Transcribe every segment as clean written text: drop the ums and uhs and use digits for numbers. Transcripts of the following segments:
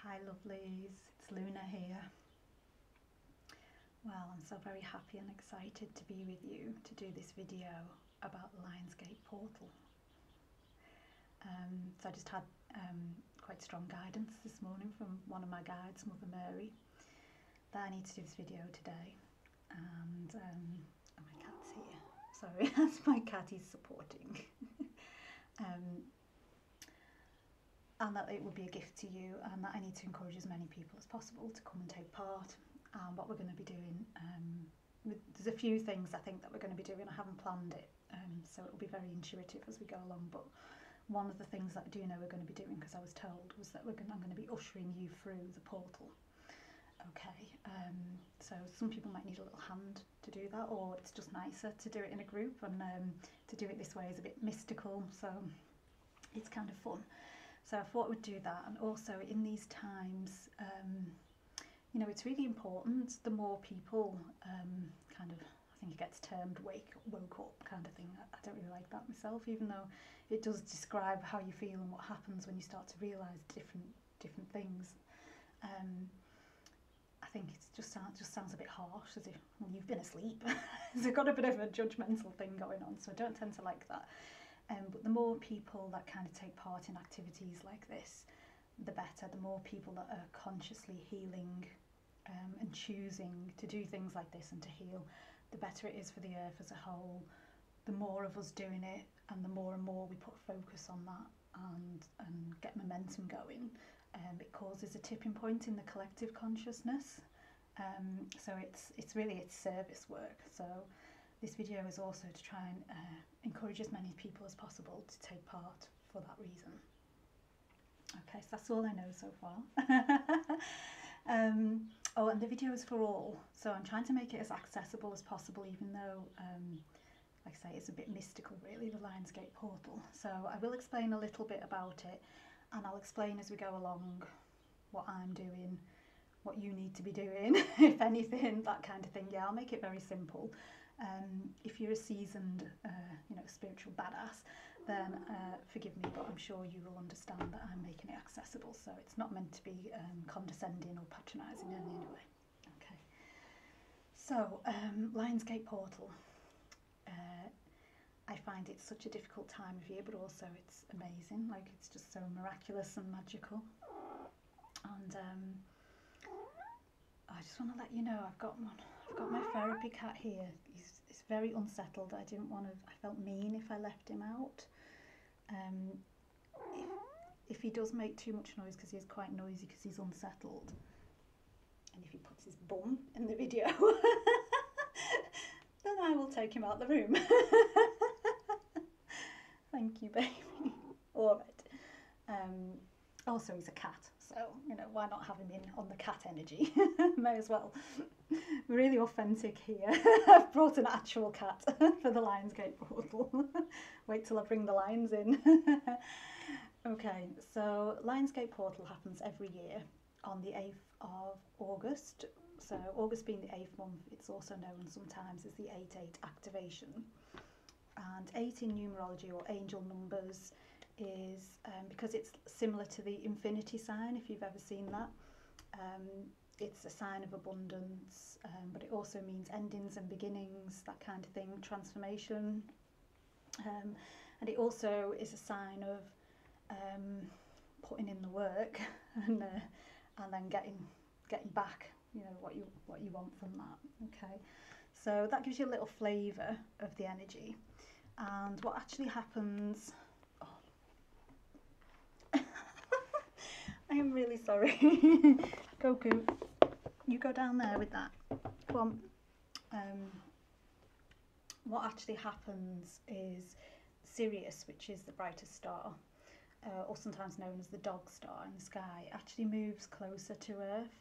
Hi lovelies, it's Luna here. Well, I'm so very happy and excited to be with you to do this video about the Lionsgate Portal. So I just had quite strong guidance this morning from one of my guides, Mother Mary, that I need to do this video today. And my cat's here. Sorry, that's my cat, he's supporting. And that it will be a gift to you, and that I need to encourage as many people as possible to come and take part. And what we're going to be doing, there's a few things I think that we're going to be doing. I haven't planned it, so it will be very intuitive as we go along. But one of the things that I do know we're going to be doing, because I was told, was that I'm going to be ushering you through the portal. Okay, so some people might need a little hand to do that, or it's just nicer to do it in a group, and to do it this way is a bit mystical, so it's kind of fun. So I thought we'd do that. And also in these times, you know, it's really important, the more people kind of, I think it gets termed woke up kind of thing. I don't really like that myself, even though it does describe how you feel and what happens when you start to realise different things. I think it just sounds a bit harsh, as if, well, you've been asleep. So I've got a bit of a judgmental thing going on, so I don't tend to like that. But the more people that kind of take part in activities like this, the better. The more people that are consciously healing and choosing to do things like this and to heal, the better it is for the earth as a whole. The more of us doing it, and the more and more we put focus on that and get momentum going, it causes a tipping point in the collective consciousness. So it's really service work. So this video is also to try and encourage as many people as possible to take part for that reason. Okay, so that's all I know so far. Oh, and the video is for all, so I'm trying to make it as accessible as possible, even though, like I say, it's a bit mystical really, the Lionsgate Portal. So I will explain a little bit about it, and I'll explain as we go along what I'm doing, what you need to be doing, if anything, that kind of thing. Yeah, I'll make it very simple. If you're a seasoned, you know, spiritual badass, then forgive me, but I'm sure you will understand that I'm making it accessible. So it's not meant to be condescending or patronising in any way. Okay. So Lionsgate Portal. I find it such a difficult time of year, but also it's amazing. Like, it's just so miraculous and magical. And I just want to let you know, I've got my therapy cat here. He's very unsettled. I felt mean if I left him out. If he does make too much noise, because he is quite noisy because he's unsettled, and if he puts his bum in the video, then I will take him out the room. Thank you, baby. All right. Also, he's a cat, so, you know, why not have him in on the cat energy? May as well. Really authentic here. I've brought an actual cat for the Lionsgate Portal. Wait till I bring the lions in. Okay, so Lionsgate Portal happens every year on the 8th of August. So August being the 8th month, it's also known sometimes as the 8/8 activation. And 8 in numerology, or angel numbers, is because it's similar to the infinity sign, if you've ever seen that. It's a sign of abundance, but it also means endings and beginnings, that kind of thing, transformation. And it also is a sign of putting in the work and then getting back, you know, what you want from that. Okay, so that gives you a little flavour of the energy. And what actually happens, I am really sorry. Goku, you go down there with that. Come on. What actually happens is Sirius, which is the brightest star, or sometimes known as the dog star in the sky, actually moves closer to Earth,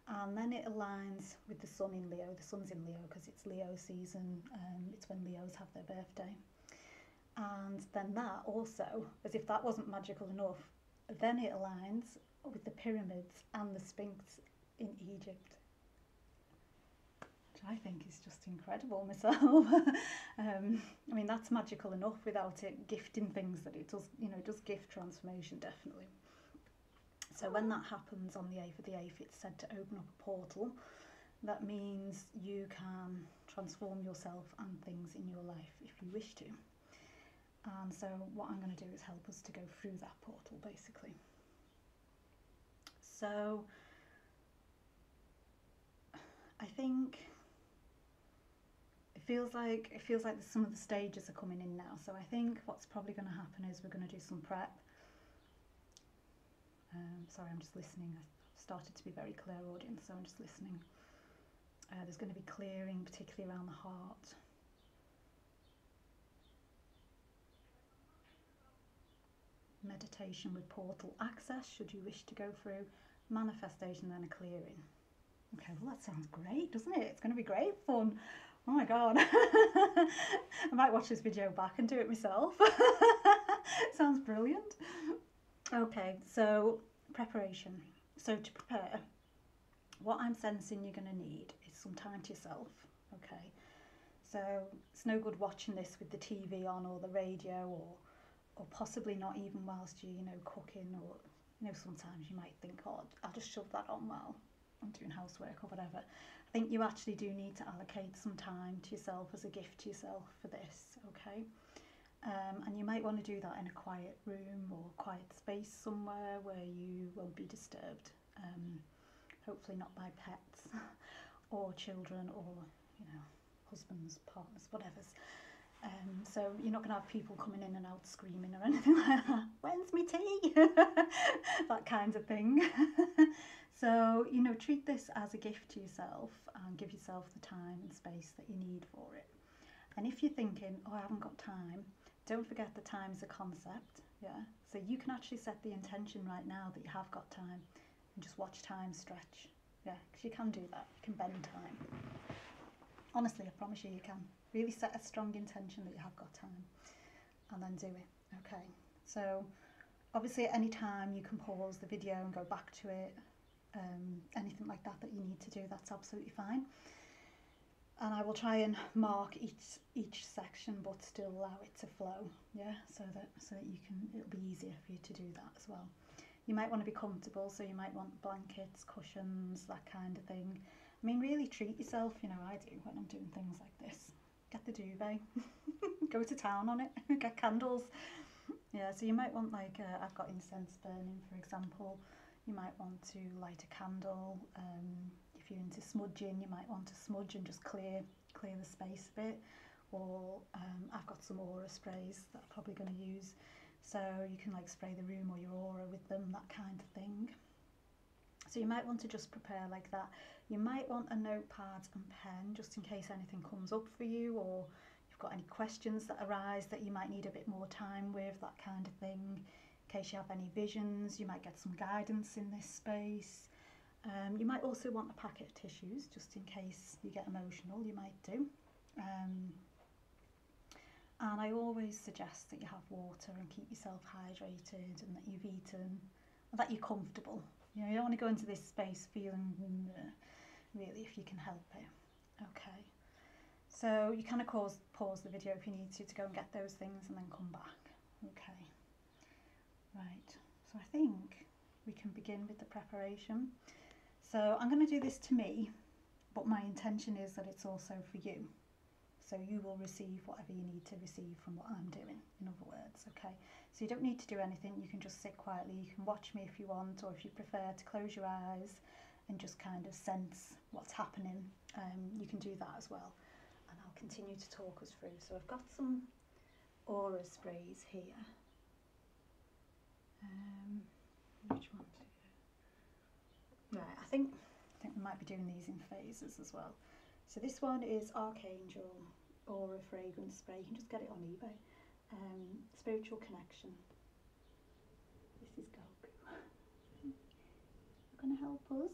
and then it aligns with the sun in Leo. The sun's in Leo because it's Leo season. It's when Leos have their birthday. And then that also, as if that wasn't magical enough, then it aligns with the pyramids and the Sphinx in Egypt, which I think is just incredible myself. I mean, that's magical enough without it gifting things that it does. You know, it does gift transformation, definitely. So when that happens on the 8th of the 8th, it's said to open up a portal. That means you can transform yourself and things in your life if you wish to. And so what I'm going to do is help us to go through that portal, basically. So I think it feels like some of the stages are coming in now. So I think what's probably going to happen is we're going to do some prep. Sorry, I'm just listening. I've started to be very clairaudient, so I'm just listening. There's going to be clearing, particularly around the heart. Meditation with portal access, should you wish to go through. Manifestation, then a clearing. Okay, well that sounds great, doesn't it? It's going to be great fun. Oh my god. I might watch this video back and do it myself. Sounds brilliant. Okay, so preparation. So to prepare, what I'm sensing you're going to need is some time to yourself. Okay, so it's no good watching this with the TV on or the radio, or possibly not even whilst you're, you know, cooking, or, you know, sometimes you might think, oh, I'll just shove that on while I'm doing housework or whatever. I think you actually do need to allocate some time to yourself as a gift to yourself for this, okay? And you might want to do that in a quiet room or quiet space somewhere where you won't be disturbed. Hopefully not by pets or children or, you know, husbands, partners, whatever's. So you're not going to have people coming in and out screaming or anything like that. When's me tea? That kind of thing. So, you know, treat this as a gift to yourself and give yourself the time and space that you need for it. And if you're thinking, oh, I haven't got time, don't forget that time is a concept, yeah? So you can actually set the intention right now that you have got time and just watch time stretch, yeah? Because you can do that, you can bend time. Honestly, I promise you can. Really set a strong intention that you have got time and then do it, okay? So obviously at any time you can pause the video and go back to it. Anything like that you need to do, that's absolutely fine. And I will try and mark each section, but still allow it to flow, yeah, so that you can, it'll be easier for you to do that as well. You might want to be comfortable, so you might want blankets, cushions, that kind of thing. I mean, really treat yourself, you know, I do when I'm doing things like this. Get the duvet, go to town on it, get candles. Yeah, so you might want, like, I've got incense burning, for example. You might want to light a candle. If you're into smudging, you might want to smudge and just clear the space a bit. Or I've got some aura sprays that I'm probably going to use. So you can like spray the room or your aura with them, that kind of thing. So you might want to just prepare like that. You might want a notepad and pen just in case anything comes up for you, or you've got any questions that arise that you might need a bit more time with, that kind of thing. In case you have any visions, you might get some guidance in this space. You might also want a packet of tissues just in case you get emotional, you might do. And I always suggest that you have water and keep yourself hydrated, and that you've eaten, and that you're comfortable. You know, you don't want to go into this space feeling really, if you can help it. Okay. So you kind of pause the video if you need to go and get those things and then come back. Okay. Right. So I think we can begin with the preparation. So I'm going to do this to me, but my intention is that it's also for you. So you will receive whatever you need to receive from what I'm doing, in other words, okay? So you don't need to do anything, you can just sit quietly, you can watch me if you want, or if you prefer to close your eyes and just kind of sense what's happening, you can do that as well. And I'll continue to talk us through. So I've got some aura sprays here. Which one to do? Right, I think we might be doing these in phases as well. So this one is Archangel Aura Fragrance Spray. You can just get it on eBay. Spiritual Connection. This is Goku. You're going to help us?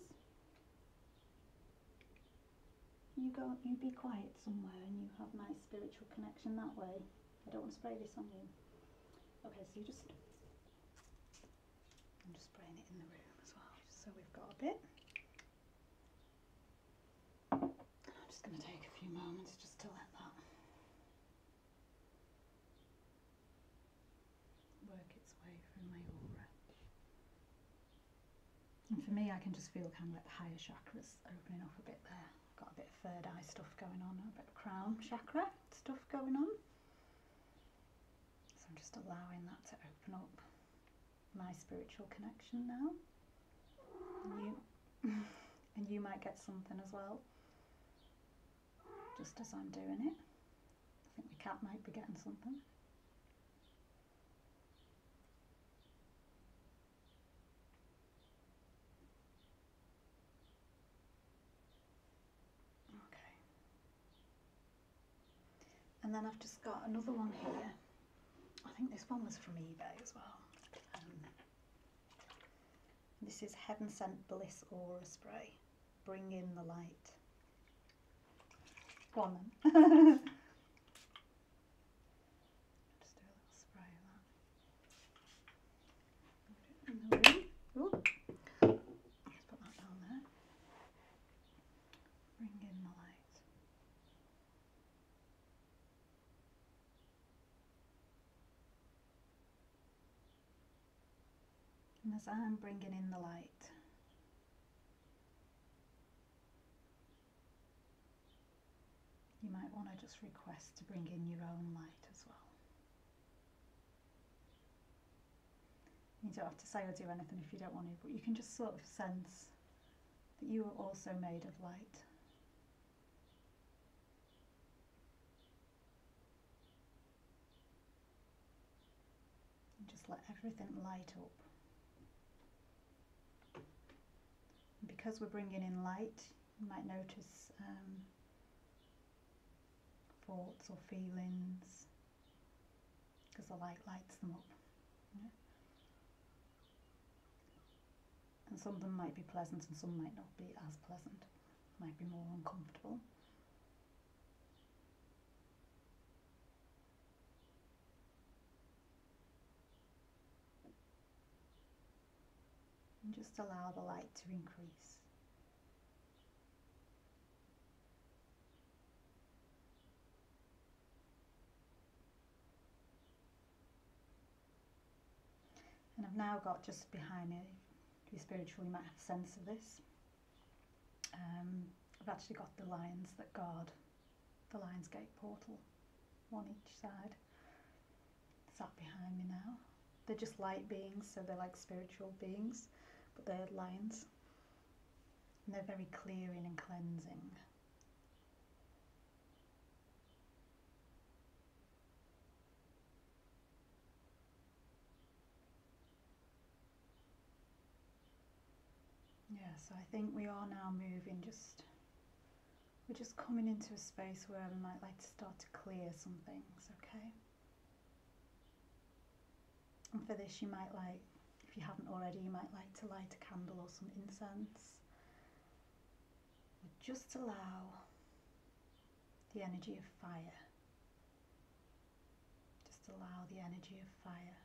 You be quiet somewhere and you have my spiritual connection that way. I don't want to spray this on you. Okay, so I'm just spraying it in the room as well, just so we've got a bit. I'm just going to take a few moments just to let that work its way through my aura. And for me, I can just feel kind of like the higher chakras opening up a bit there. Got a bit of third eye stuff going on, a bit of crown chakra stuff going on. So I'm just allowing that to open up my spiritual connection now. And you might get something as well, just as I'm doing it. I think the cat might be getting something. And then I've just got another one here. I think this one was from eBay as well. This is Heaven Sent Bliss Aura Spray. Bring in the light. Go on then. Just do a little spray of that. Ooh. Let's put that down there. Bring in the light. And as I'm bringing in the light, you might want to just request to bring in your own light as well. You don't have to say or do anything if you don't want to, but you can just sort of sense that you are also made of light. And just let everything light up. Because we're bringing in light, you might notice thoughts or feelings, because the light lights them up. Yeah? And some of them might be pleasant and some might not be as pleasant, might be more uncomfortable. And just allow the light to increase. And I've now got just behind me, if you're spiritual you might have a sense of this. I've actually got the lions that guard the Lionsgate Portal, one each side, sat behind me now. They're just light beings, so they're like spiritual beings, but they're lions. And they're very clearing and cleansing. Yeah, so I think we are now moving we're just coming into a space where we might like to start to clear some things, okay? And for this you might like, if you haven't already, you might like to light a candle or some incense. Just allow the energy of fire. Just allow the energy of fire.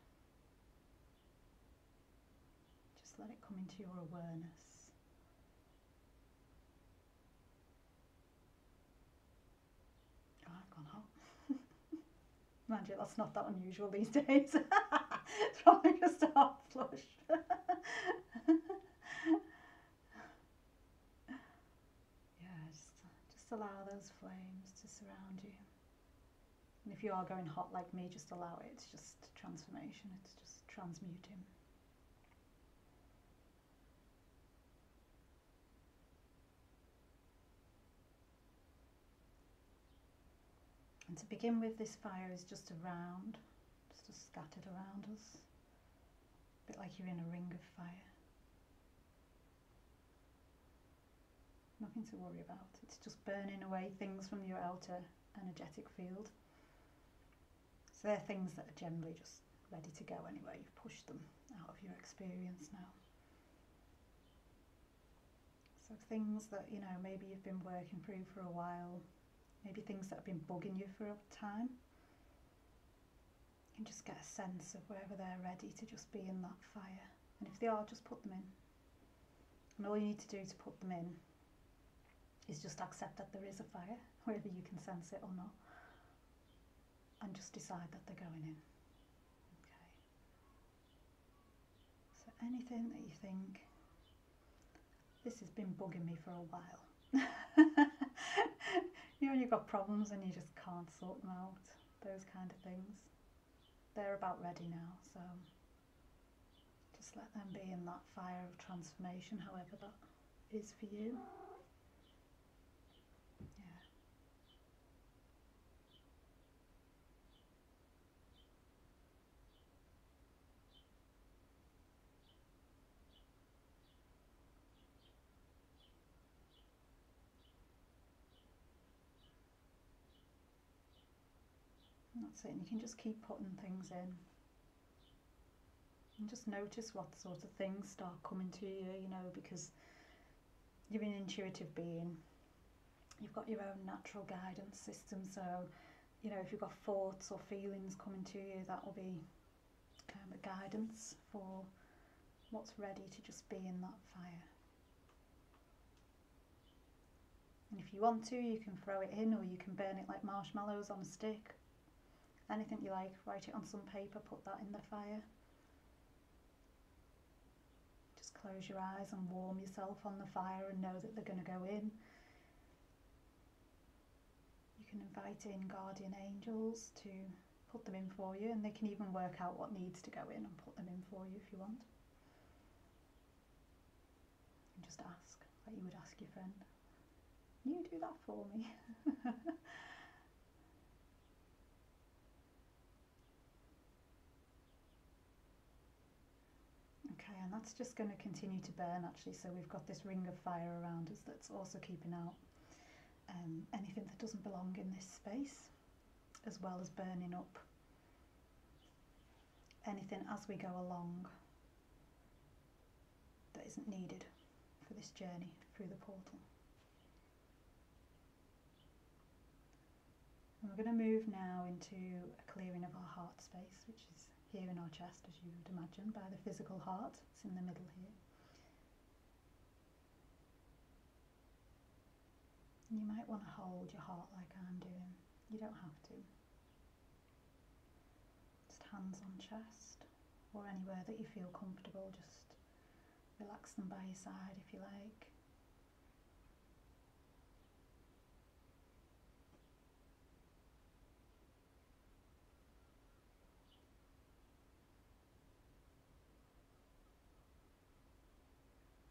Just let it come into your awareness. Oh, I've gone hot. Mind you, that's not that unusual these days. It's probably just a hot flush. Just allow those flames to surround you. And if you are going hot like me, just allow it. It's just transformation. It's just transmuting. And to begin with, this fire is just around, just scattered around us. A bit like you're in a ring of fire. Nothing to worry about. It's just burning away things from your outer energetic field. So they're things that are generally just ready to go anyway. You've pushed them out of your experience now. So things that, you know, maybe you've been working through for a while, maybe things that have been bugging you for a time, you can just get a sense of whether they're ready to just be in that fire. And if they are, just put them in. And all you need to do to put them in is just accept that there is a fire, whether you can sense it or not, and just decide that they're going in. Okay. So anything that you think This has been bugging me for a while. You know, when you've got problems and you just can't sort them out, those kind of things. They're about ready now, so just let them be in that fire of transformation, however that is for you. Yeah. And that's it, and you can just keep putting things in. And just notice what sort of things start coming to you, you know, because you're an intuitive being. You've got your own natural guidance system, so, you know, if you've got thoughts or feelings coming to you, that will be a guidance for what's ready to just be in that fire. And if you want to, you can throw it in, or you can burn it like marshmallows on a stick. Anything you like, write it on some paper, put that in the fire. Just close your eyes and warm yourself on the fire and know that they're going to go in. You can invite in guardian angels to put them in for you, and they can even work out what needs to go in and put them in for you if you want. And just ask, like you would ask your friend. You do that for me. Okay, and that's just going to continue to burn actually, so we've got this ring of fire around us that's also keeping out anything that doesn't belong in this space, as well as burning up anything as we go along that isn't needed for this journey through the portal. And we're going to move now into a clearing of our heart space, which is here in our chest, as you would imagine, by the physical heart. It's in the middle here. And you might want to hold your heart like I'm doing. You don't have to. Just hands on chest, or anywhere that you feel comfortable. Just relax them by your side if you like.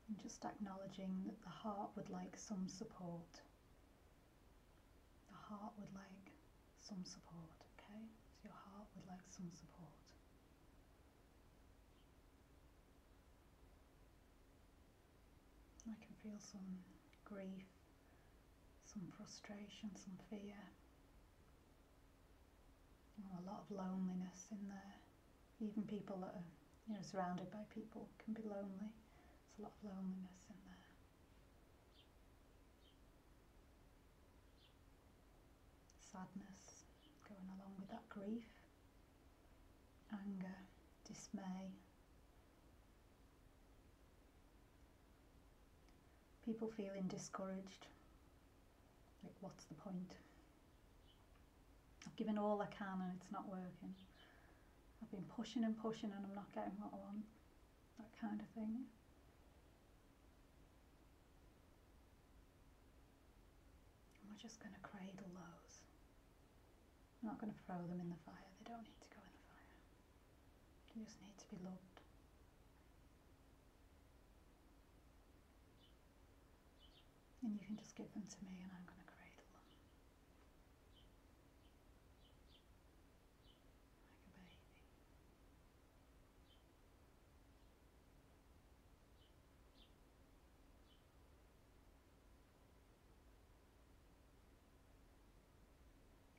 And just acknowledging that the heart would like some support. The heart would like some support, okay? So your heart would like some support. I can feel some grief, some frustration, some fear, and a lot of loneliness in there. Even people that are, you know, surrounded by people can be lonely. There's a lot of loneliness in there. Sadness going along with that grief, anger, dismay. People feeling discouraged, like what's the point? I've given all I can and it's not working. I've been pushing and pushing and I'm not getting what I want. That kind of thing. And we're just going to cradle those. We're not going to throw them in the fire. They don't need to go in the fire. They just need to be loved. And you can just give them to me and I'm going to cradle them. Like a baby.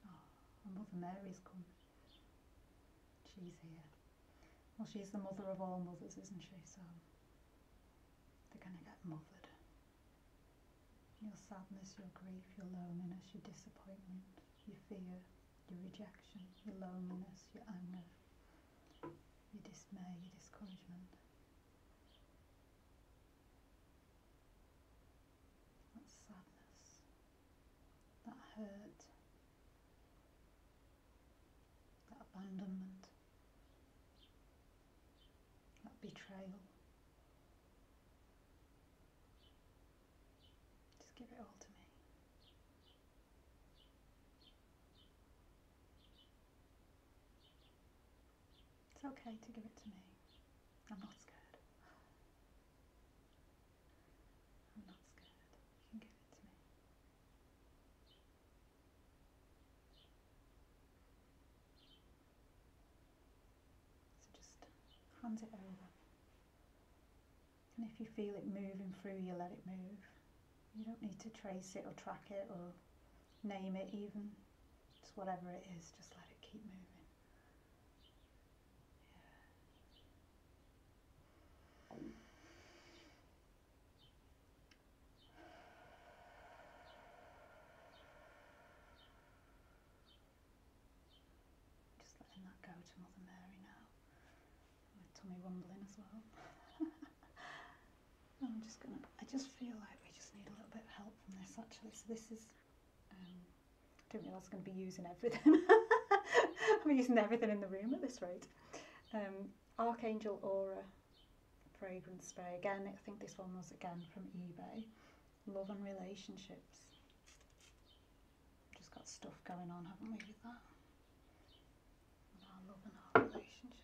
Oh, and Mother Mary's come. She's here. Well, she's the mother of all mothers, isn't she? So they're going to get mothered. Your sadness, your grief, your loneliness, your disappointment, your fear, your rejection, your loneliness, your anger, your dismay, your discouragement. That sadness, that hurt, that abandonment, that betrayal. give it all to me. It's okay to give it to me. I'm not scared. I'm not scared. You can give it to me. So just hand it over. And if you feel it moving through you, let it move. You don't need to trace it or track it or name it even. Just whatever it is, just let it keep moving. Just letting that go to Mother Mary now. My tummy rumbling as well. I just feel like we just need a little bit of help from this actually. So this is, I don't know, I was going to be using everything. I'm using everything in the room at this rate. Archangel Aura fragrance spray. Again, I think this one was again from eBay. Love and relationships. Just got stuff going on, haven't we, with that? With our love and our relationships.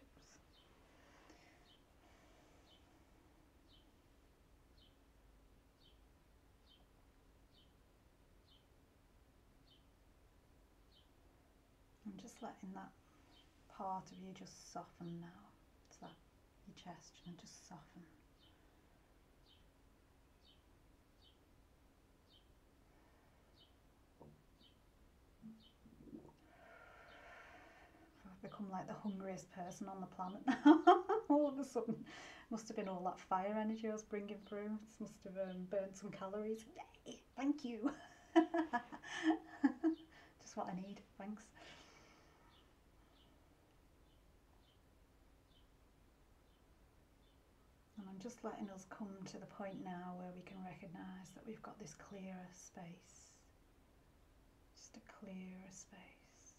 I'm just letting that part of you just soften now. It's that your chest and just soften. I've become like the hungriest person on the planet now. All of a sudden, must have been all that fire energy I was bringing through. It must have burnt some calories. Yay! Thank you. Just what I need. Thanks. And I'm just letting us come to the point now where we can recognise that we've got this clearer space. Just a clearer space.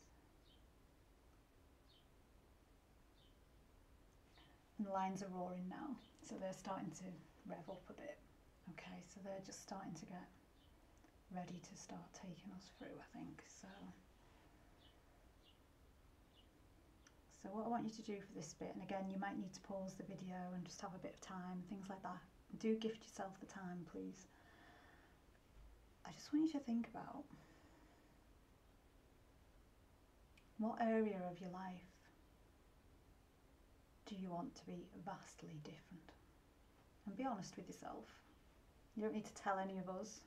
And the lines are roaring now, so they're starting to rev up a bit. Okay, so they're just starting to get ready to start taking us through, I think. So what I want you to do for this bit, and again you might need to pause the video and just have a bit of time, things like that. Do gift yourself the time, please. I just want you to think about what area of your life do you want to be vastly different? And be honest with yourself. You don't need to tell any of us.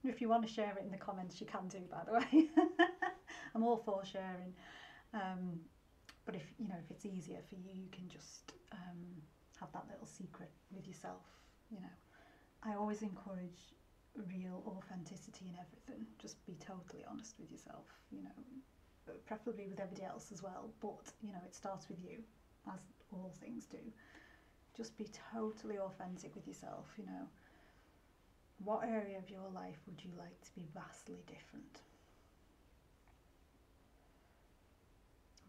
If you want to share it in the comments, you can do, by the way. I'm all for sharing. But if it's easier for you, you can just have that little secret with yourself. I always encourage real authenticity in everything. Just be totally honest with yourself. Preferably with everybody else as well. But it starts with you, as all things do. Just be totally authentic with yourself. What area of your life would you like to be vastly different?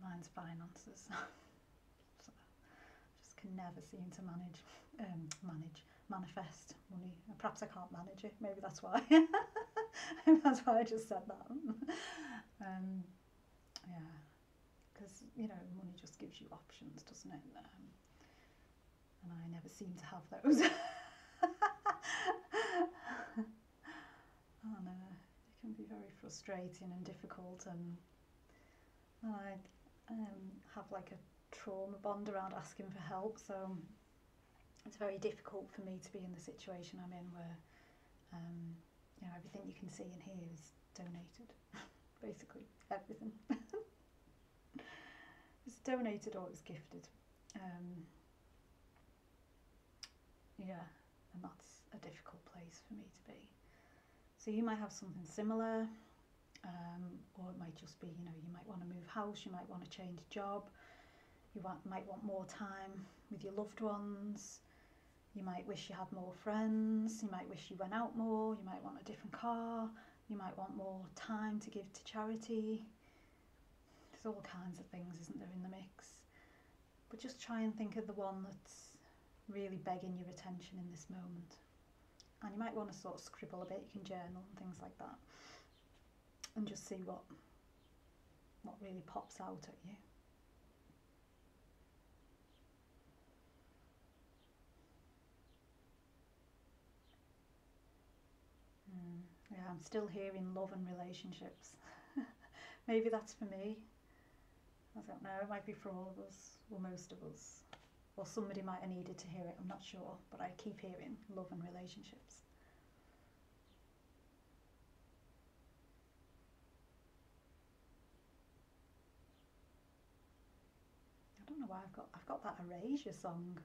Mine's finances. So, just can never seem to manifest money. Perhaps I can't manage it. Maybe that's why. Maybe that's why I just said that. Yeah, because money just gives you options, doesn't it? And I never seem to have those. And it can be very frustrating and difficult, and I have like a trauma bond around asking for help, so it's very difficult for me to be in the situation I'm in where everything you can see and hear is donated. Basically everything. It's donated or it's gifted. Yeah, and that's a difficult place for me to be. So you might have something similar. Or it might just be, you might want to move house, you might want to change job, you might want more time with your loved ones, you might wish you had more friends, you might wish you went out more, you might want a different car, you might want more time to give to charity. There's all kinds of things, isn't there, in the mix? But just try and think of the one that's really begging your attention in this moment. And you might want to sort of scribble a bit. You can journal and things like that, and just see what really pops out at you. Yeah, I'm still hearing love and relationships. Maybe that's for me. I don't know, it might be for all of us, or most of us. Or somebody might have needed to hear it, I'm not sure. But I keep hearing love and relationships. I don't know why I've got that Erasure song.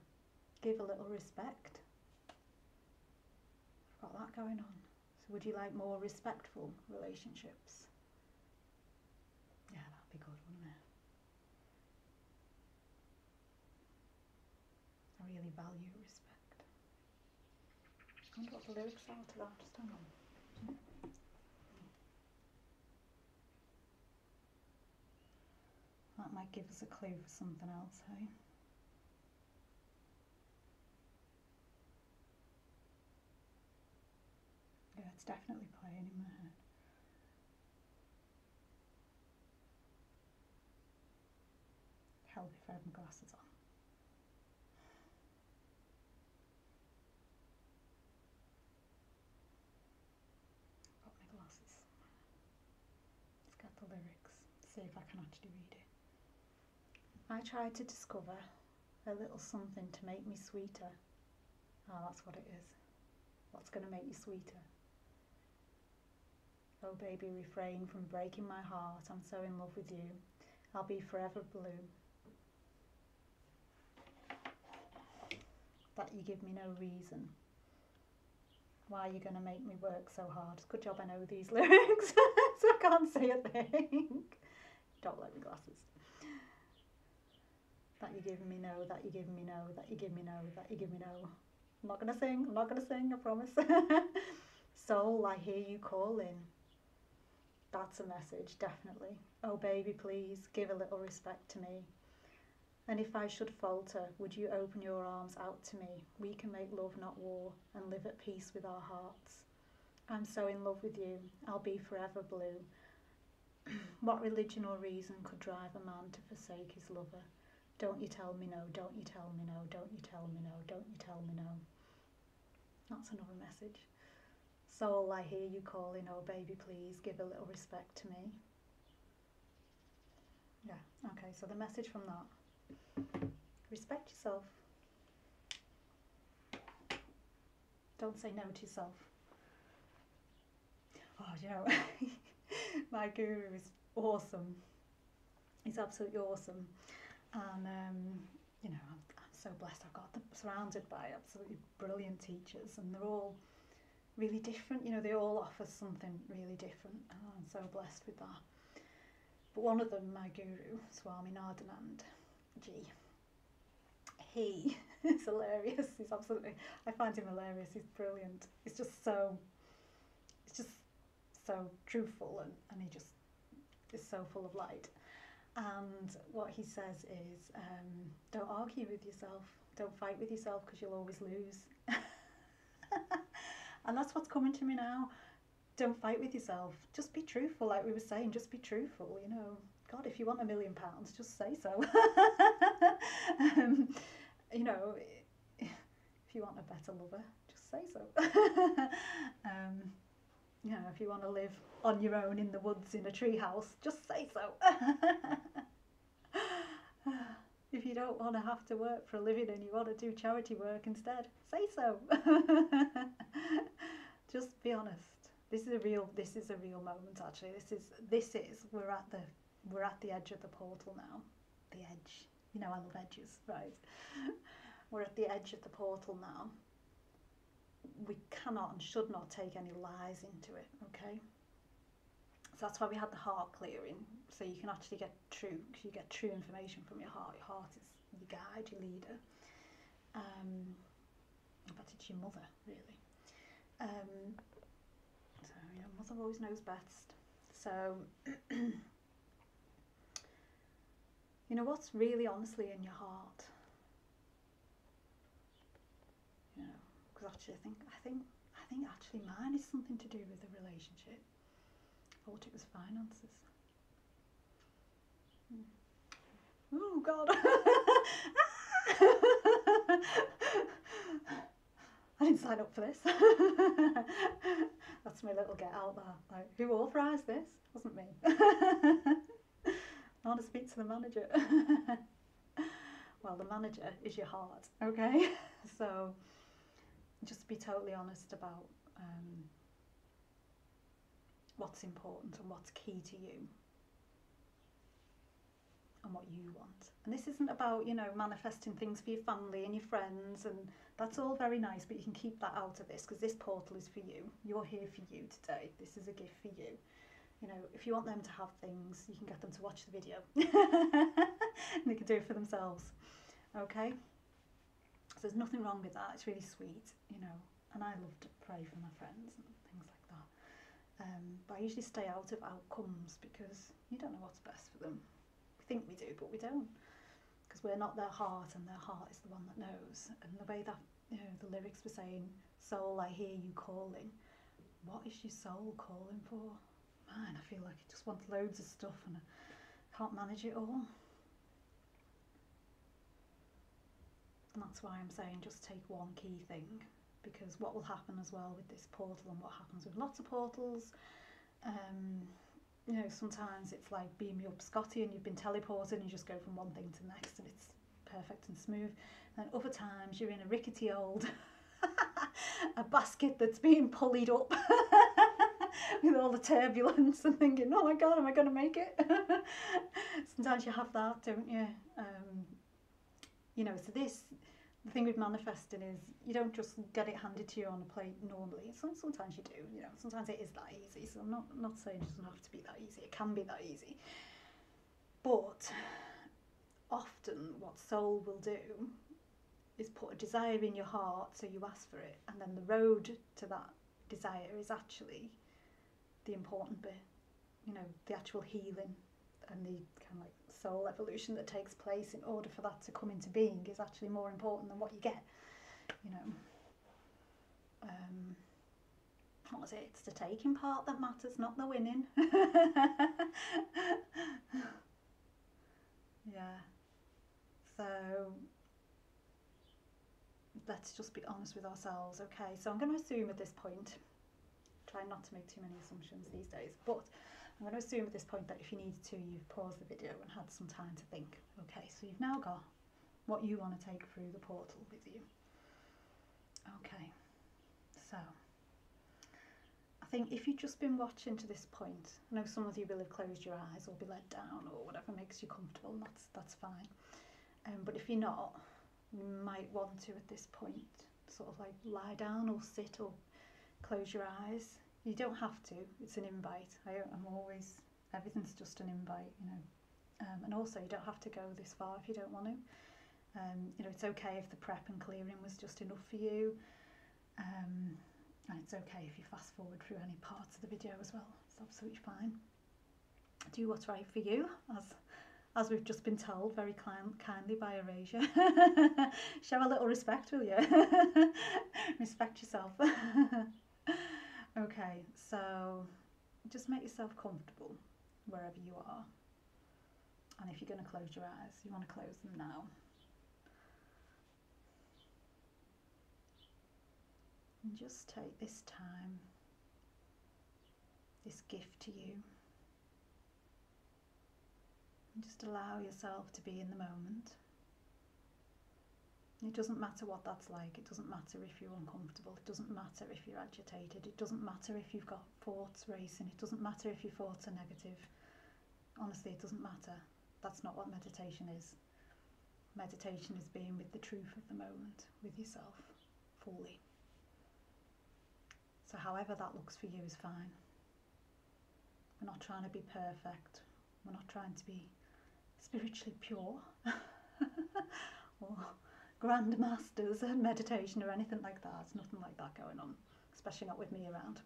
Give a little respect. I've got that going on. So would you like more respectful relationships? Yeah, that'd be good, wouldn't it? I really value respect. I wonder what the lyrics are to that. Just hang on. That might give us a clue for something else, hey? Yeah, it's definitely playing in my head. Help if I have my glasses on. Got my glasses. Let's get the lyrics. See if I can actually read it. I tried to discover a little something to make me sweeter. Oh, that's what it is. What's going to make you sweeter? Oh baby, refrain from breaking my heart. I'm so in love with you. I'll be forever blue. That you give me no reason. Why are you going to make me work so hard? Good job I know these lyrics. So I can't say a thing. Don't let me glasses. That you give me no, that you give me no, that you give me no, that you give me no. I'm not going to sing, I promise. Soul, I hear you calling. That's a message, definitely. Oh baby, please, give a little respect to me. And if I should falter, would you open your arms out to me? We can make love, not war, and live at peace with our hearts. I'm so in love with you, I'll be forever blue. What religion or reason could drive a man to forsake his lover? Don't you tell me no, don't you tell me no, don't you tell me no, don't you tell me no. That's another message. Soul, I hear you calling, oh baby, please, give a little respect to me. Yeah, okay, so the message from that. Respect yourself. Don't say no to yourself. Oh, you know, my guru is awesome. He's absolutely awesome. And, you know, I'm so blessed. I've got them surrounded by absolutely brilliant teachers, and they're all really different. You know, they all offer something really different. Oh, I'm so blessed with that. But one of them, my guru, Swami Nardanand Ji, he is hilarious. He's absolutely, I find him hilarious. He's brilliant. It's just so truthful, and he just is so full of light. And what he says is, don't argue with yourself, don't fight with yourself, because you'll always lose. And that's what's coming to me now. Don't fight with yourself, just be truthful, like we were saying, just be truthful, you know. God, if you want £1 million, just say so. You know, if you want a better lover, just say so. You know, if you want to live on your own in the woods in a tree house, just say so. If you don't want to have to work for a living and you want to do charity work instead, say so. Just be honest. This is a real moment, actually. This is we're at the edge of the portal now. The edge. You know, I love edges, right? We're at the edge of the portal now. We cannot and should not take any lies into it, okay? So that's why we had the heart clearing, so you can actually get true, because you get true information from your heart. Your heart is your guide, your leader. But it's your mother, really. So, you know, mother always knows best. So, you know, what's really honestly in your heart? You know, because actually I think I think actually mine is something to do with the relationship. I thought it was finances. Oh God. I didn't sign up for this. That's my little get out there. Like, who authorised this? Wasn't me. I want to speak to the manager. Well, the manager is your heart, okay? So just be totally honest about what's important and what's key to you and what you want. And this isn't about, you know, manifesting things for your family and your friends, and that's all very nice, but you can keep that out of this, because this portal is for you. You're here for you today. This is a gift for you. You know, if you want them to have things, you can get them to watch the video. And they can do it for themselves. Okay? So there's nothing wrong with that. It's really sweet, you know. And I love to pray for my friends and things like that. But I usually stay out of outcomes, because you don't know what's best for them. We think we do, but we don't. Because we're not their heart, and their heart is the one that knows. And the way that, you know, the lyrics were saying, soul, I hear you calling. What is your soul calling for? Man, I feel like it just wants loads of stuff and I can't manage it all. And that's why I'm saying just take one key thing, because what will happen as well with this portal, and what happens with lots of portals, you know, sometimes it's like beam me up Scotty and you've been teleported and you just go from one thing to the next and it's perfect and smooth. And then other times you're in a rickety old a basket that's being pulleyed up with all the turbulence and thinking, oh my God, am I going to make it? Sometimes you have that, don't you? You know, so the thing with manifesting is you don't just get it handed to you on a plate normally. Sometimes you do, you know, sometimes it is that easy. So I'm not saying it doesn't have to be that easy. It can be that easy. But often what soul will do is put a desire in your heart, so you ask for it, and then the road to that desire is actually the important bit, you know, the actual healing and the kind of like soul evolution that takes place in order for that to come into being is actually more important than what you get, you know. What was it? It's the taking part that matters, not the winning. Yeah. So let's just be honest with ourselves, okay? So I'm going to assume at this point, try not to make too many assumptions these days, but I'm going to assume at this point that if you needed to, you've paused the video and had some time to think. Okay, so you've now got what you want to take through the portal with you. Okay, so I think if you've just been watching to this point, I know some of you will have closed your eyes or be let down or whatever makes you comfortable, and that's fine. But if you're not, you might want to at this point sort of like lie down or sit or close your eyes. You don't have to, it's an invite. I'm always, everything's just an invite, you know. And also you don't have to go this far if you don't want to. You know, it's okay if the prep and clearing was just enough for you. And it's okay if you fast forward through any parts of the video as well. It's absolutely fine. Do what's right for you, as we've just been told very kindly by Erasure. Show a little respect, will you? Respect yourself. Okay, so just make yourself comfortable wherever you are. And if you're going to close your eyes, you want to close them now. And just take this time, this gift to you, and just allow yourself to be in the moment. It doesn't matter what that's like. It doesn't matter if you're uncomfortable. It doesn't matter if you're agitated. It doesn't matter if you've got thoughts racing. It doesn't matter if your thoughts are negative. Honestly, it doesn't matter. That's not what meditation is. Meditation is being with the truth of the moment, with yourself, fully. So however that looks for you is fine. We're not trying to be perfect. We're not trying to be spiritually pure or grand masters at meditation or anything like that. It's nothing like that going on, especially not with me around.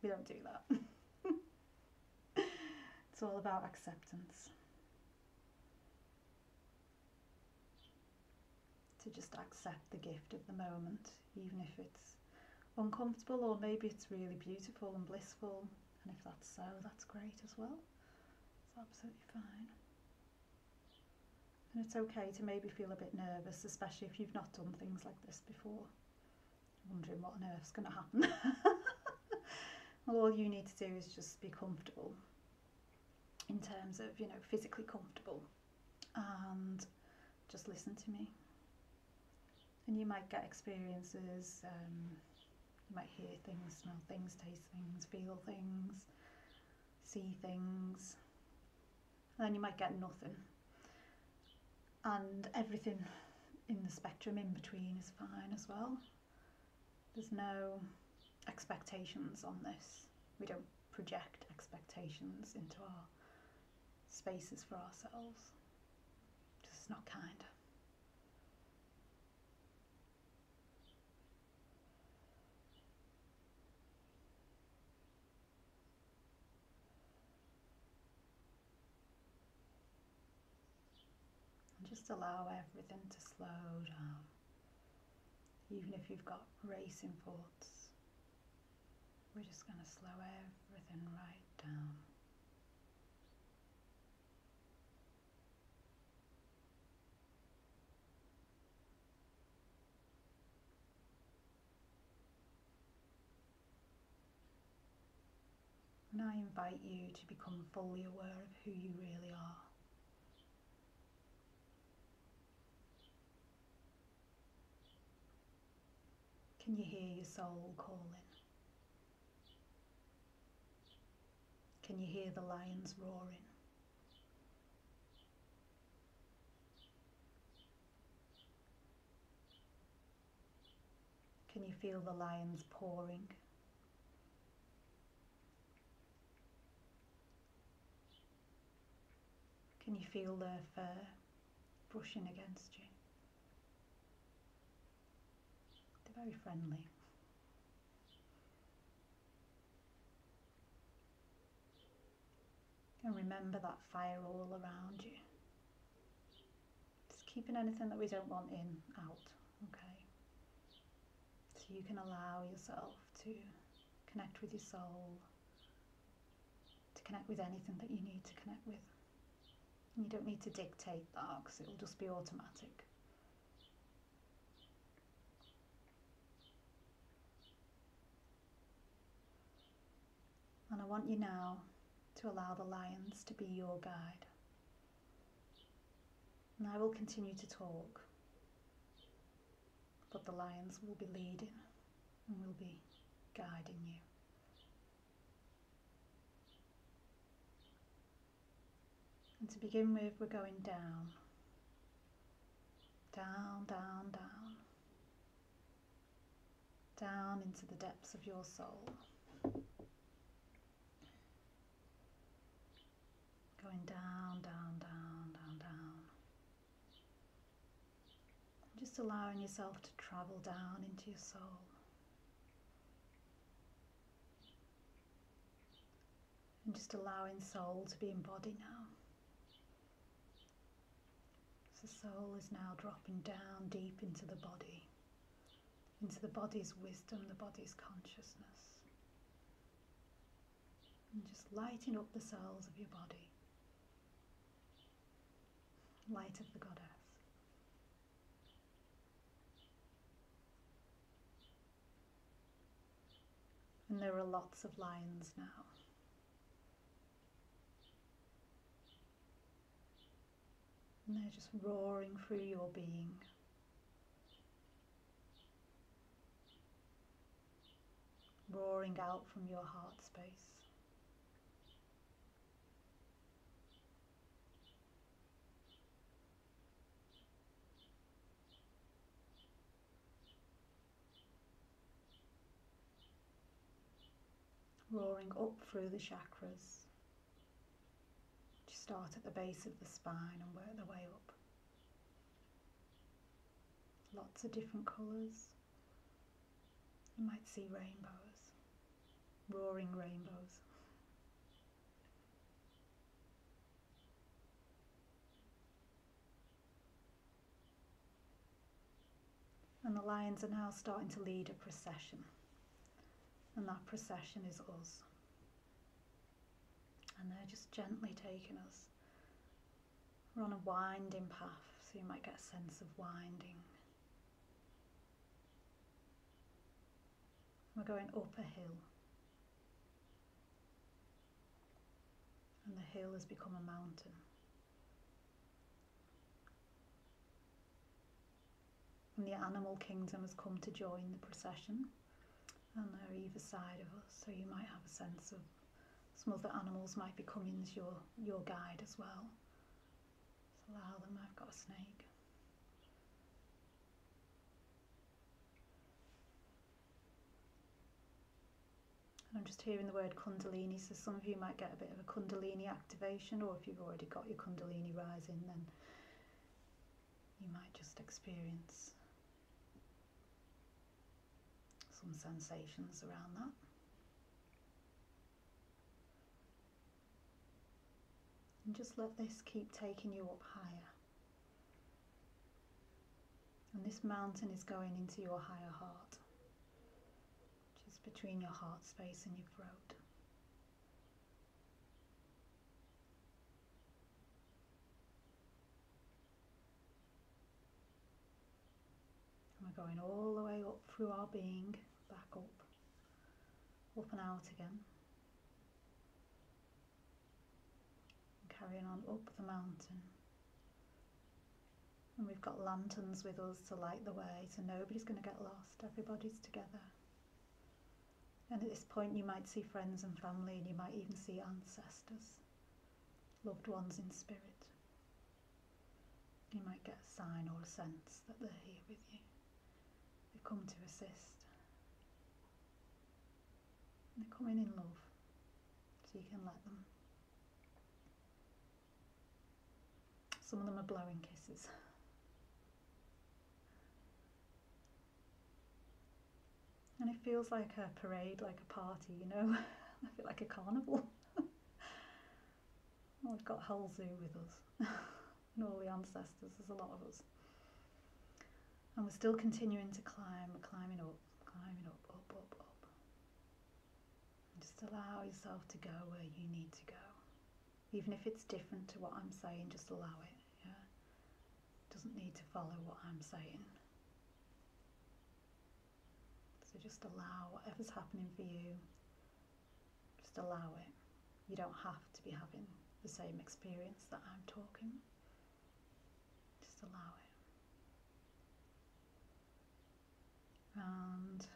We don't do that. It's all about acceptance. To just accept the gift of the moment, even if it's uncomfortable, or maybe it's really beautiful and blissful, and if that's so, that's great as well. It's absolutely fine. And it's okay to maybe feel a bit nervous, especially if you've not done things like this before, wondering what on earth's going to happen. Well, all you need to do is just be comfortable, in terms of, you know, physically comfortable, and just listen to me. And you might get experiences, you might hear things, smell things, taste things, feel things, see things, and then you might get nothing. And everything in the spectrum in between is fine as well. There's no expectations on this. We don't project expectations into our spaces for ourselves. Just not kind. And just allow everything to slow down. Even if you've got racing thoughts, we're just going to slow everything right down. And I invite you to become fully aware of who you really are. Can you hear your soul calling? Can you hear the lions roaring? Can you feel the lions pouring? Can you feel their fur brushing against you? They're very friendly. And remember that fire all around you. Just keeping anything that we don't want in out, okay? So you can allow yourself to connect with your soul, to connect with anything that you need to connect with. And you don't need to dictate that, because it will just be automatic. And I want you now to allow the lions to be your guide. And I will continue to talk, but the lions will be leading and will be guiding you. And to begin with, we're going down, down, down, down, down into the depths of your soul. Going down, down, down, down, down. Just allowing yourself to travel down into your soul. And just allowing soul to be in body now. So soul is now dropping down deep into the body's wisdom, the body's consciousness. And just lighting up the cells of your body. Light of the goddess. And there are lots of lions now. And they're just roaring through your being. Roaring out from your heart space. Roaring up through the chakras. Start at the base of the spine and work their way up. Lots of different colours. You might see rainbows, roaring rainbows. And the lions are now starting to lead a procession. And that procession is us. And they're just gently taking us. We're on a winding path, so you might get a sense of winding. We're going up a hill. And the hill has become a mountain. And the animal kingdom has come to join the procession, and they're either side of us, so you might have a sense of some other animals might be coming as your guide as well. So allow them. I've got a snake. And I'm just hearing the word kundalini, so some of you might get a bit of a kundalini activation, or if you've already got your kundalini rising, then you might just experience some sensations around that. And just let this keep taking you up higher. And this mountain is going into your higher heart, which is between your heart space and your throat. And we're going all the way up through our being, back up and out again. Carrying on up the mountain. And we've got lanterns with us to light the way, so nobody's going to get lost, everybody's together. And at this point you might see friends and family, and you might even see ancestors, loved ones in spirit. You might get a sign or a sense that they're here with you. They've come to assist. And they're coming in love, so you can let them. Some of them are blowing kisses. And it feels like a parade, like a party, you know. I feel like a carnival. Oh, we've got a whole zoo with us. And all the ancestors, there's a lot of us. And we're still continuing to climb, we're climbing up, up. And just allow yourself to go where you need to go. Even if it's different to what I'm saying, just allow it. Yeah? It doesn't need to follow what I'm saying. So just allow whatever's happening for you, just allow it. You don't have to be having the same experience that I'm talking. Just allow it. And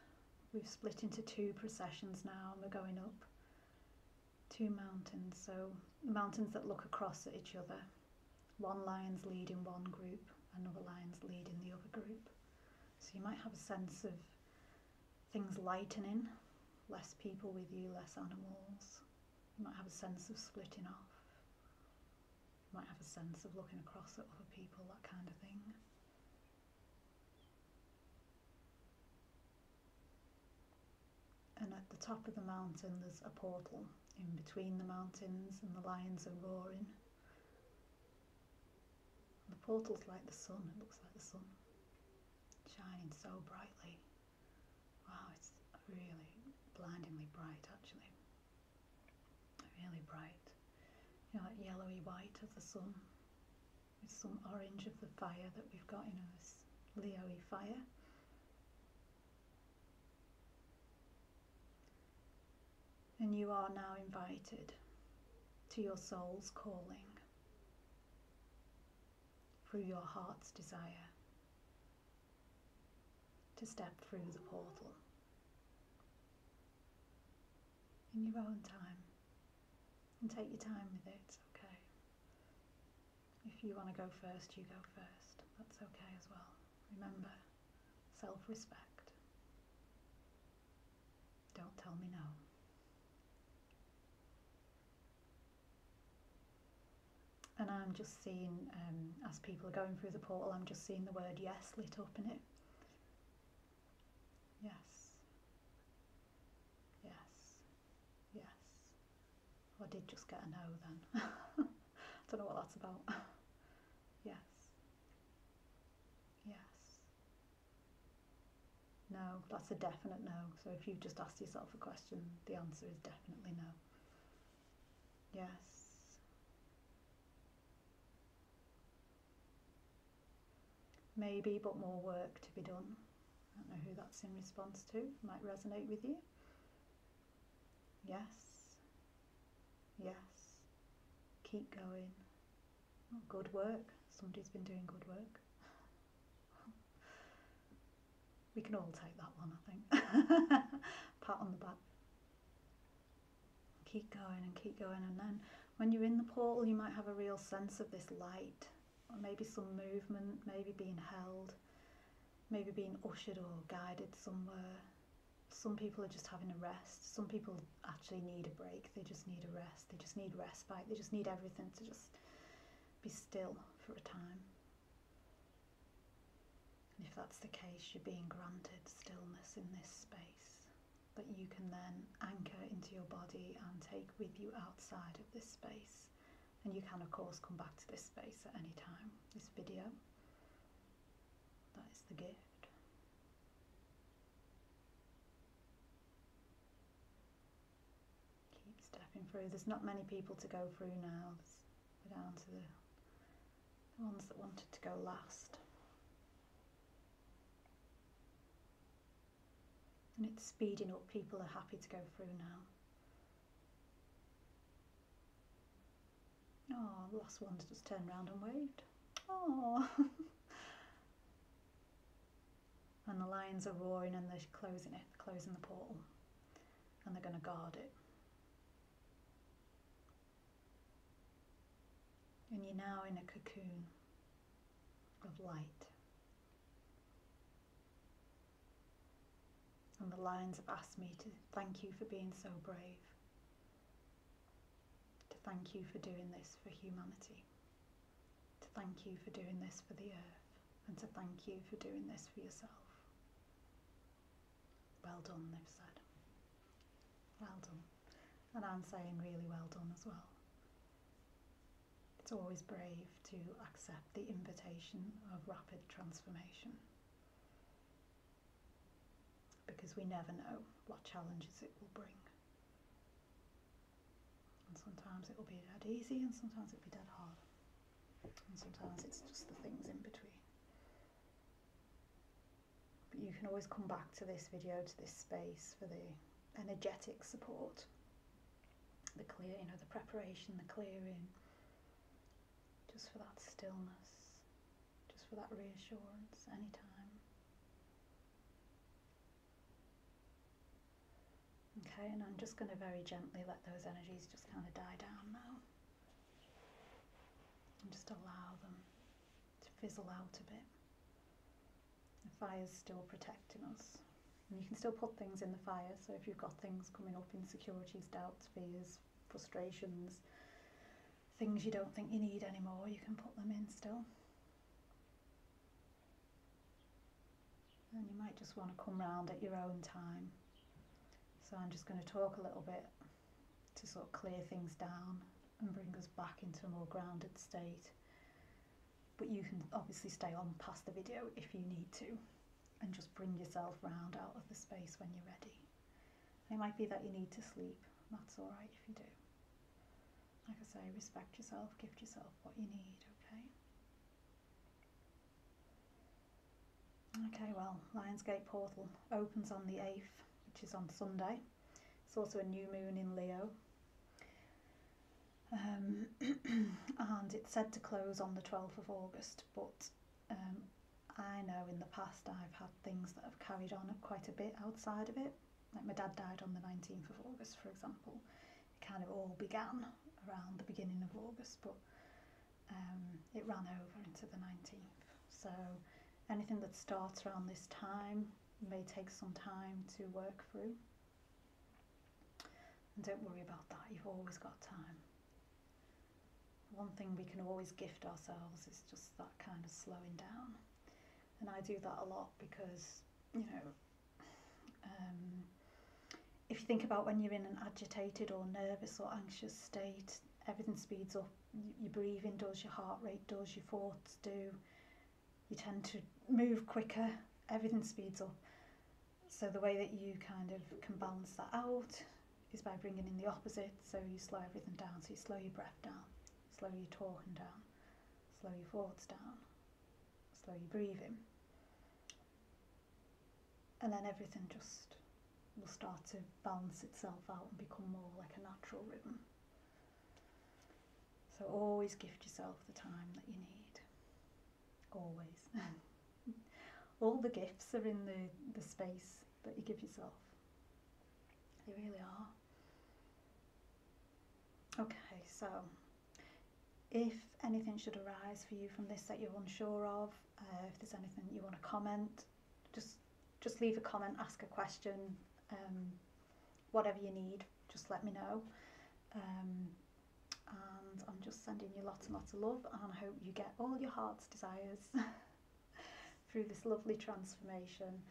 we've split into two processions now, and we're going up two mountains. So mountains that look across at each other. One lion's leading one group, another lion's leading the other group. So you might have a sense of things lightening, less people with you, less animals. You might have a sense of splitting off. You might have a sense of looking across at other people, that kind of thing. And at the top of the mountain there's a portal in between the mountains, and the lions are roaring. The portal's like the sun, it looks like the sun, shining so brightly. Wow, it's really blindingly bright actually. Really bright. You know, that yellowy white of the sun with some orange of the fire that we've got, you know, this Leo-y fire. And you are now invited to your soul's calling through your heart's desire to step through the portal in your own time, and take your time with it. It's okay. If you want to go first, you go first. That's okay as well. Remember, self-respect. Don't tell me no. And I'm just seeing, as people are going through the portal, I'm just seeing the word yes lit up in it. Yes. Yes. Yes. Oh, I did just get a no then. Don't know what that's about. Yes. Yes. No. No, that's a definite no. So if you've just asked yourself a question, the answer is definitely no. Yes. Maybe, but more work to be done. I don't know who that's in response to. Might resonate with you. Yes. Yes. Keep going. Oh, good work. Somebody's been doing good work. We can all take that one, I think. Pat on the back. Keep going and keep going, and then when you're in the portal you might have a real sense of this light, or maybe some movement, maybe being held, maybe being ushered or guided somewhere. Some people are just having a rest. Some people actually need a break. They just need a rest. They just need respite. They just need everything to just be still for a time. And if that's the case, you're being granted stillness in this space that you can then anchor into your body and take with you outside of this space. And you can of course come back to this space at any time. This video, that is the gift. Keep stepping through. There's not many people to go through now. We're down to the ones that wanted to go last. And it's speeding up. People are happy to go through now. Oh, the last one's just turned around and waved. Oh. And the lions are roaring and they're closing it, closing the portal. And they're going to guard it. And you're now in a cocoon of light. And the lions have asked me to thank you for being so brave. To thank you for doing this for humanity. To thank you for doing this for the earth. And to thank you for doing this for yourself. Well done, they've said. Well done. And I'm saying really well done as well. It's always brave to accept the invitation of rapid transformation. Because we never know what challenges it will bring. And sometimes it will be dead easy and sometimes it'll be dead hard. And sometimes it's just the things in between. But you can always come back to this video, to this space for the energetic support. The clear, the preparation, the clearing. Just for that stillness. Just for that reassurance anytime. Okay, and I'm just going to very gently let those energies just kind of die down now. And just allow them to fizzle out a bit. The fire's still protecting us. And you can still put things in the fire, so if you've got things coming up, insecurities, doubts, fears, frustrations, things you don't think you need anymore, you can put them in still. And you might just want to come round at your own time. So I'm just going to talk a little bit to sort of clear things down and bring us back into a more grounded state. But you can obviously stay on past the video if you need to and just bring yourself round out of the space when you're ready. It might be that you need to sleep. That's all right if you do. Like I say, respect yourself, gift yourself what you need, okay? Okay, well, Lionsgate Portal opens on the 8th. Which is on Sunday. It's also a new moon in Leo. And it's said to close on the 12th of August, but I know in the past I've had things that have carried on quite a bit outside of it. Like my dad died on the 19th of August, for example. It kind of all began around the beginning of August, but it ran over into the 19th. So anything that starts around this time may take some time to work through. And don't worry about that, you've always got time. One thing we can always gift ourselves is just that kind of slowing down. And I do that a lot because, if you think about when you're in an agitated or nervous or anxious state, everything speeds up. Your breathing does, your heart rate does, your thoughts do. You tend to move quicker, everything speeds up. So the way that you kind of can balance that out is by bringing in the opposite. So you slow everything down. So you slow your breath down, slow your talking down, slow your thoughts down, slow your breathing. And then everything just will start to balance itself out and become more like a natural rhythm. So always gift yourself the time that you need. Always. All the gifts are in the space that you give yourself. They really are. Okay, so if anything should arise for you from this that you're unsure of, if there's anything you want to comment, just leave a comment, ask a question, whatever you need, just let me know. And I'm just sending you lots and lots of love, and I hope you get all your heart's desires through this lovely transformation.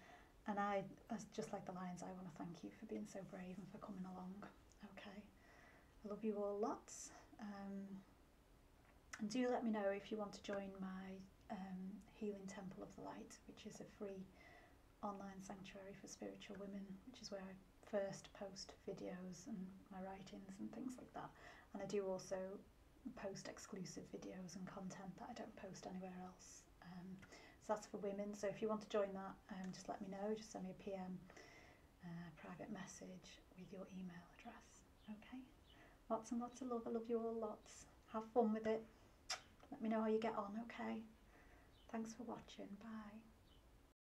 And I, as just like the Lions, I want to thank you for being so brave and for coming along. Okay, I love you all lots. And do let me know if you want to join my Healing Temple of the Light, which is a free online sanctuary for spiritual women, which is where I first post videos and my writings and things like that. And I do also post exclusive videos and content that I don't post anywhere else. So that's for women. So if you want to join that, just let me know. Just send me a PM, private message with your email address. Okay. Lots and lots of love. I love you all lots. Have fun with it. Let me know how you get on. Okay. Thanks for watching. Bye.